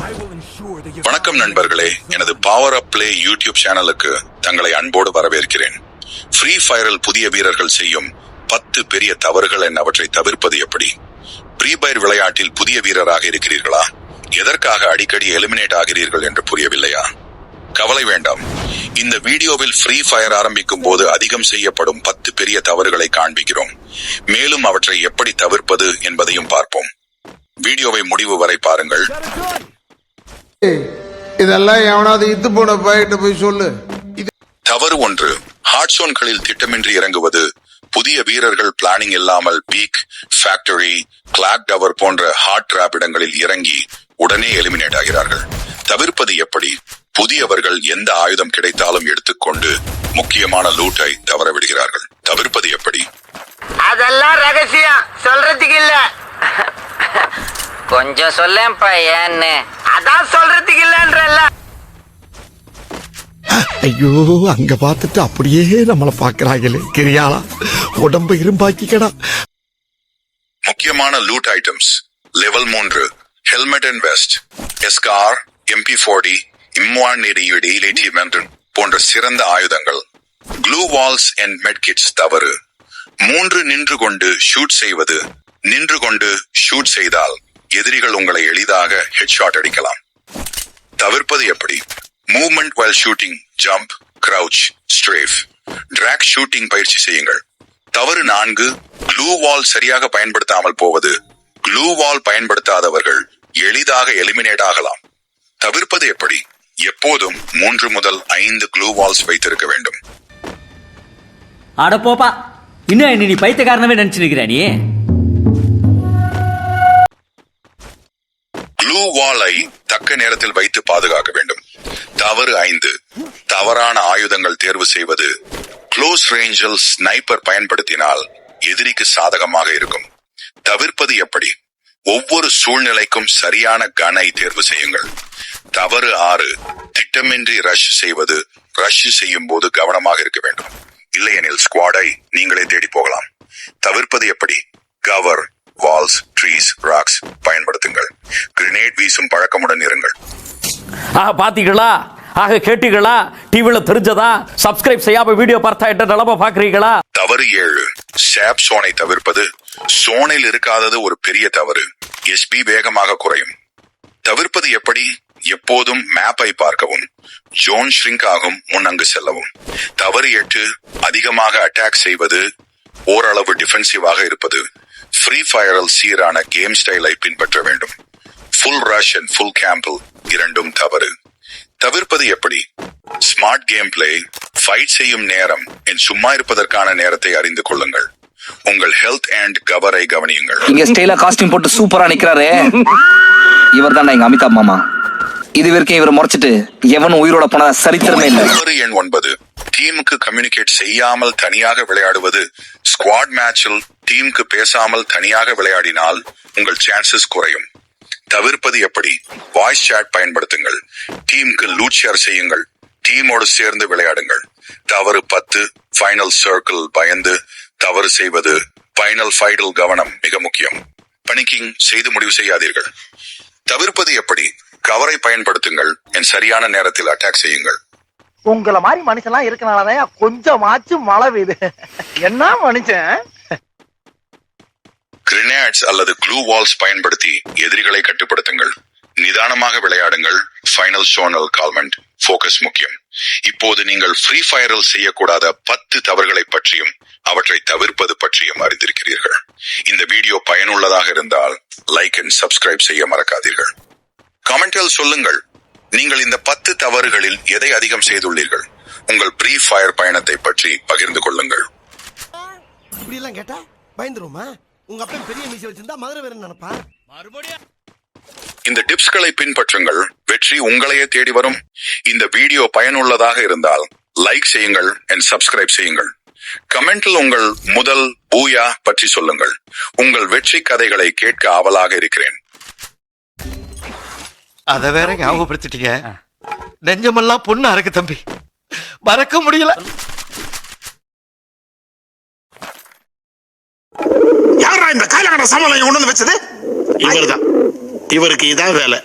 வணக்கம் நண்பர்களே, எனது பவர் அப் பிளே யூடியூப் சேனலுக்கு தங்களை அன்போடு வரவேற்கிறேன். ஃப்ரீ ஃபயரில் புதிய வீரர்கள் செய்யும் 10 பெரிய தவறுகள் என்னவற்றை தவிர்ப்பது எப்படி? ஃப்ரீ ஃபயர் விளையாட்டில் புதிய வீரராக இருக்கிறீர்களா? எதற்காக அடிக்கடி எலிமினேட் ஆகிறீர்கள் என்று புரியவில்லையா? கவலை வேண்டாம். இந்த வீடியோவில் ஃப்ரீ ஃபயர் ஆரம்பிக்கும் போது அதிகம் செய்யப்படும் 10 பெரிய தவறுகளை காண்பிக்கிறோம். மேலும் அவற்றை எப்படி தவிர்ப்பது என்பதையும் பார்ப்போம். வீடியோவை முடிவு வரை பாருங்கள். இதெல்லாம் எவனாவது இத்து போன பையிட்ட போய் சொல்லு. தவறு 1, ஹாட் சோன்களில் திட்டமின்றி இறங்குவது. புதிய வீரர்கள் பிளானிங் இல்லாமல் பீக், ஃபேக்டரி, கிளாக் டவர் போன்ற ஹாட் டிராப் இடங்களில் இறங்கி உடனே எலிமினேட் ஆகிறார்கள். தவிர்ப்பது எப்படி? புதியவர்கள் எந்த ஆயுதம் கிடைத்தாலும் எடுத்துக்கொண்டு முக்கியமான லூட்டை தவற விடுகிறார்கள். தவிர்ப்பது எப்படி? அதெல்லாம் ரகசியம், சொல்றதுக்கு இல்ல. கொஞ்சம் சொல்லேன்ப்பா. ஏன்னு அதான் சொல்றதுக்கு இல்லன்றல்ல. ஐயோ, அங்க பார்த்துட்டு அப்படியே நம்மள பாக்குறாங்களே. கிரியாளா, உடம்பு இரும்பாக்கிக்கடா. முக்கியமான loot items. Level 3 helmet and vest, எஸ்கார், MP40, போன்ற சிறந்த ஆயுதங்கள். க்ளூ வால்ஸ் அண்ட் மெட்கிட்ஸ் தவறு. 3 நின்று கொண்டு ஷூட் செய்வது. நின்று கொண்டு ஷூட் செய்தால் எதிரிகள் உங்களை எளிதாக ஹெட்ஷாட் அடிக்கலாம். தவிர்ப்பது எப்படி? Movement while shooting, jump, crouch, strafe, drag shooting பயிற்சி செய்யுங்கள். தவறு 4, க்ளூ வால் சரியாக பயன்படுத்தாமல் போவது. க்ளூ வால் பயன்படுத்தாதவர்கள் எளிதாக எலிமினேட் ஆகலாம். தவிர்ப்பது எப்படி? எப்போதும் 3 முதல் 5 க்ளூ வால்ஸ் வைத்திருக்க வேண்டும். அட போப்பா, இன்னும் என்ன நீ பைத்தியக்காரனவே நினைச்சிருக்கிற நீ? க்ளூ வாலை தக்க நேரத்தில் வைத்து பாதுகாக்க வேண்டும். தவறு 5, தவறான ஆயுதங்கள் தேர்வு செய்வது. க்ளோஸ் ரேஞ்சில் ஸ்னைப்பர் பயன்படுத்தினால் எதிரிக்கு சாதகமாக இருக்கும். தவிர்ப்பது எப்படி? ஒவ்வொரு சூழ்நிலைக்கும் சரியான கனை தேர்வு செய்யுங்கள். தவறு 6, திட்டமின்றி ரஷ் செய்வது. ரஷ் செய்யும் போது கவனமாக இருக்க வேண்டும். இல்லையெனில் ஸ்குவாடை நீங்களே தேடி போகலாம். தவிர்ப்பது எப்படி? கவர், வால்ஸ், ட்ரீஸ், ராக்ஸ் பயன்படுத்துங்கள். கிரினேட் வீசும் பழக்கமுடன் இருங்கள். பாத்தீங்களா? ஆக கேட்டீங்களா? டிவில தெரிஞ்சதா? சப்ஸ்கிரைப் செய்யாம வீடியோ பார்த்தா என்ன நிலைமை பாக்குறீங்களா? தவறு 7, சாப் சோனை தவிர்ப்பது. சோனில் இருக்காதது ஒரு பெரிய தவறு. SP வேகமாக குறையும். தவிர்ப்பது எப்படி? எப்போதும் மேப்பை பார்க்கவும். ஜோன் ஷ்ரிங்க் ஆகும் முன் அங்கு செல்லவும். தவறு 8, அதிகமாக அட்டாக் செய்வது. ஓரளவு டிஃபென்சிவாக இருப்பது. ஃப்ரீ ஃபயரில் சீரான கேம் ஸ்டைலை பின்பற்ற வேண்டும். Full rush and full Gamble இரண்டும் தவறு. தவிர்ப்பது எப்படி? Smart game play. ஃபைட் செய்யும் நேரம் என் சும்மா இருப்பதற்கான நேரத்தை அறிந்து கொள்ளுங்கள். உங்கள் ஹெல்த் அண்ட் கவரை கவனியுங்கள். இங்க ஸ்டைலா காஸ்டியூம் போட்டு சூப்பரா நிக்கிறாரு இவர் தான் எங்க அமிதாப் மாமா. இது வரைக்கும் இவரை முறைச்சிட்டு எவனும் உயிரோட போன சரித்திரமே இல்லை. தவறு எண் 9, டீமுக்கு கம்யூனிகேட் செய்யாமல் தனியாக விளையாடுவது. ஸ்குவாட் மேட்சில் டீமுக்கு பேசாமல் தனியாக விளையாடினால் உங்கள் சான்சஸ் குறையும். தவிர்ப்பது எப்படி? வாய்ஸ் சாட் பயன்படுத்துங்கள். டீமுக்கு லூட் ஷேர் செய்யுங்கள். டீமோடு சேர்ந்து விளையாடுங்கள். தவறு 10, ஃபைனல் சர்க்கிள் பயந்து தவறு செய்வது. ஃபைனல் ஃபைட்டில் கவனம் மிக முக்கியம். பனிக்கிங் செய்து முடிவு செய்யாதீர்கள். தவிர்ப்பது எப்படி? கவரை பயன்படுத்துங்கள். என் சரியான நேரத்தில் அட்டாக் செய்யுங்கள். உங்களை மாதிரி மனுஷன்லாம் இருக்கனாலதான் கொஞ்சமாச்சும் மழை பெய்யுது. என்ன மனுஷன்? கிரினேட்ஸ் அல்லது க்ளூ வால்ஸ் பயன்படுத்தி எதிரிகளை கட்டுப்படுத்துங்கள். நிதானமாக விளையாடுங்கள். ஃபைனல் ஷோனல் கால்மெண்ட் போக்கஸ் முக்கியம். இப்போது நீங்கள் ஃப்ரீ ஃபயரில் செய்யக்கூடாத 10 தவறுகளை பற்றியும் அவற்றை தவிர்ப்பது பற்றியும் அறிந்திருக்கிறீர்கள். இந்த வீடியோ பயனுள்ளதாக இருந்தால் லைக் அண்ட் சப்ஸ்கிரைப் செய்ய மறக்காதீர்கள். கமெண்டில் சொல்லுங்கள், நீங்கள் இந்த 10 தவறுகளில் எதை அதிகம் செய்துள்ளீர்கள்? உங்கள் ஃப்ரீ ஃபயர் பயணத்தை பற்றி பகிர்ந்து கொள்ளுங்கள். இப்படி எல்லாம் கேட்டா பயந்துருமா? உங்க அப்பா பெரிய மீசை வச்சிருந்தா மதுரை வேற நினைப்பா. இந்த டிப்ஸ்களை பின்பற்றுங்கள். வெற்றி உங்களையே தேடி வரும். இந்த வீடியோ பயனுள்ளதாக இருந்தால் லைக் செய்யுங்கள் and சப்ஸ்கிரைப் செய்யுங்கள். கமெண்டில் உங்கள் முதல் பூயா பற்றி சொல்லுங்கள். உங்கள் வெற்றி கதைகளை கேட்க ஆவலாக இருக்கிறேன். அத வேற ஞாபகப்படுத்திட்டீங்க. நெஞ்சமெல்லாம் பொண்ணு அறக்கு தம்பி, மறக்க முடியல. யாரா இந்த காலகட்ட சமாளம் கொண்டு வந்து வச்சது? இவர்தான். இவருக்கு இதான் வேலை.